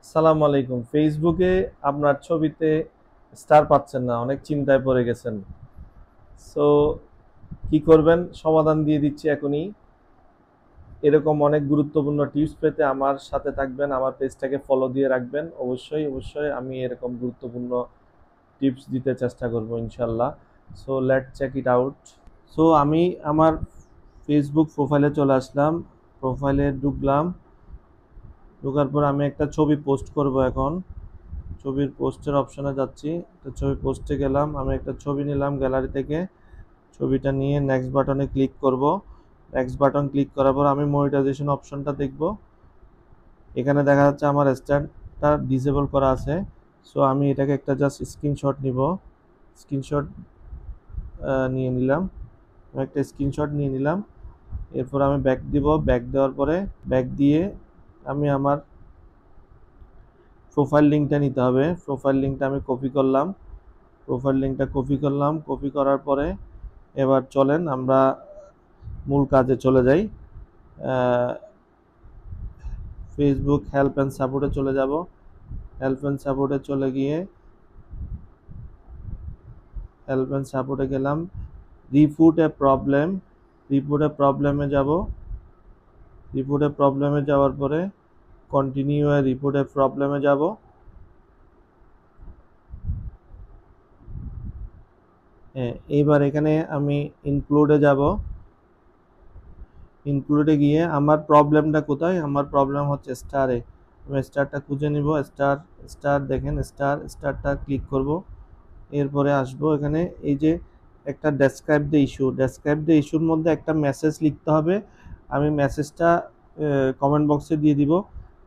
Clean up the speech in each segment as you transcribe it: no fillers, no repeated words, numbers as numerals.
আসসালামু আলাইকুম। ফেসবুকে আপনার ছবিতে স্টার পাচ্ছেন না, অনেক চিন্তায় পড়ে গেছেন। সো কি করবেন, সমাধান দিয়ে দিচ্ছি এখনই। এরকম অনেক গুরুত্বপূর্ণ টিপস পেতে আমার সাথে থাকবেন, আমার পেজটাকে ফলো দিয়ে রাখবেন। অবশ্যই অবশ্যই আমি এরকম গুরুত্বপূর্ণ টিপস দিতে চেষ্টা করব ইনশাল্লাহ। So let check it out. So আমি আমার ফেসবুক প্রোফাইলে চলে আসলাম, প্রোফাইলে ঢুকলাম। ঢোকার পর আমি একটা ছবি পোস্ট করব এখন। ছবির পোস্টের অপশনে যাচ্ছি, একটা ছবি পোস্টে গেলাম, আমি একটা ছবি নিলাম গ্যালারি থেকে। ছবিটা নিয়ে নেক্সট বাটনে ক্লিক করব। নেক্সট বাটন ক্লিক করার পর আমি মনিটাইজেশন অপশনটা দেখব। এখানে দেখা যাচ্ছে আমার স্টারটা ডিসেবল করা আছে। সো আমি এটাকে একটা জাস্ট স্ক্রিনশট নিব। স্ক্রিনশট নিয়ে নিলাম, আমি একটা স্ক্রিনশট নিয়ে নিলাম। এরপর আমি ব্যাক দিব। ব্যাক দেওয়ার পরে ব্যাক দিয়ে আমি আমার প্রোফাইল লিঙ্কটা নিতে হবে। প্রোফাইল লিঙ্কটা আমি কপি করলাম। প্রোফাইল লিঙ্কটা কপি করলাম। কপি করার পরে এবার চলেন আমরা মূল কাজে চলে যাই। ফেসবুক হেল্প অ্যান্ড সাপোর্টে চলে যাব। হেল্প অ্যান্ড সাপোর্টে চলে গিয়ে হেল্প অ্যান্ড সাপোর্টে গেলাম। রিপোর্ট এ প্রবলেম, রিপোর্ট এ প্রবলেমে যাব। রিপোর্ট এ প্রবলেমে যাওয়ার পরে কন্টিনিউ এ রিপোর্ট এ প্রবলেমে যাব। এইবার এখানে আমি ইনক্লুডে যাব। ইনক্লুডে গিয়ে আমার প্রবলেমটা কোথায়, আমার প্রবলেম হচ্ছে স্টারে। আমি স্টারটা খুঁজে নিব। স্টার, স্টার দেখেন, স্টারটা ক্লিক করব। এরপরে আসবো এখানে, এই যে একটা describe the issue, describe the ইস্যুর মধ্যে একটা মেসেজ লিখতে হবে। আমি মেসেজটা কমেন্ট বক্সে দিয়ে দিব,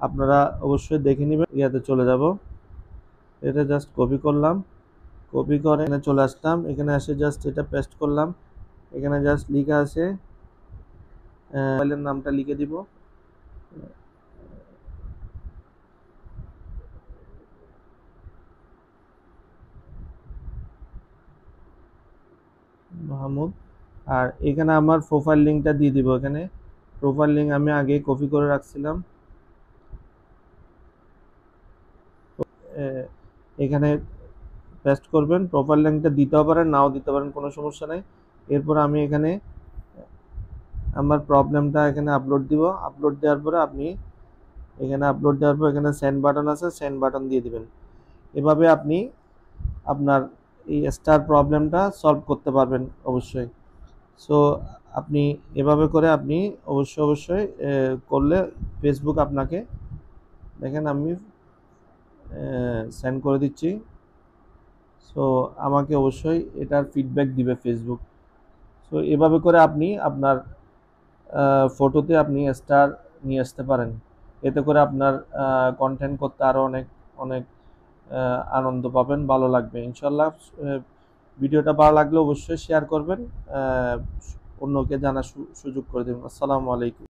আপনারা অবশ্যই দেখে নেবেন। ইয়াতে চলে যাব, এটা জাস্ট কপি করলাম। কপি করে এখানে চলে আসলাম। এখানে এসে জাস্ট এটা পেস্ট করলাম। এখানে জাস্ট লিখা আছে, ফাইলের নামটা লিখে দিব। মাহমুদ। আর এখানে আমার প্রোফাইল লিঙ্কটা দিয়ে দিব। এখানে প্রোফাইল লিঙ্ক আমি আগে কপি করে রাখছিলাম। এখানে পেস্ট করবেন। প্রোফাইল লিঙ্কটা দিতেও পারেন, নাও দিতে পারেন, কোনো সমস্যা নাই। এরপর আমি এখানে আমার প্রবলেমটা এখানে আপলোড দিব। আপলোড দেওয়ার পরে আপনি এখানে আপলোড দেওয়ার পর এখানে সেন্ড বাটন আছে, সেন্ড বাটন দিয়ে দিবেন। এভাবে আপনি আপনার এই স্টার প্রবলেমটা সলভ করতে পারবেন অবশ্যই। সো আপনি এভাবে করে আপনি অবশ্যই অবশ্যই করলে ফেসবুক আপনাকে, দেখেন আমি সেন্ড করে দিচ্ছি। সো আমাকে অবশ্যই এটার ফিডব্যাক দিবে ফেসবুক। সো এভাবে করে আপনি আপনার ফটোতে আপনি স্টার নিয়ে আসতে পারেন। এতে করে আপনার কন্টেন্ট করতে আরও অনেক অনেক আনন্দ পাবেন, ভালো লাগবে ইনশাল্লাহ। ভিডিওটা ভালো লাগলে অবশ্যই শেয়ার করবেন, অন্যকে জানার সুযোগ করে দেবেন। আসসালামু আলাইকুম।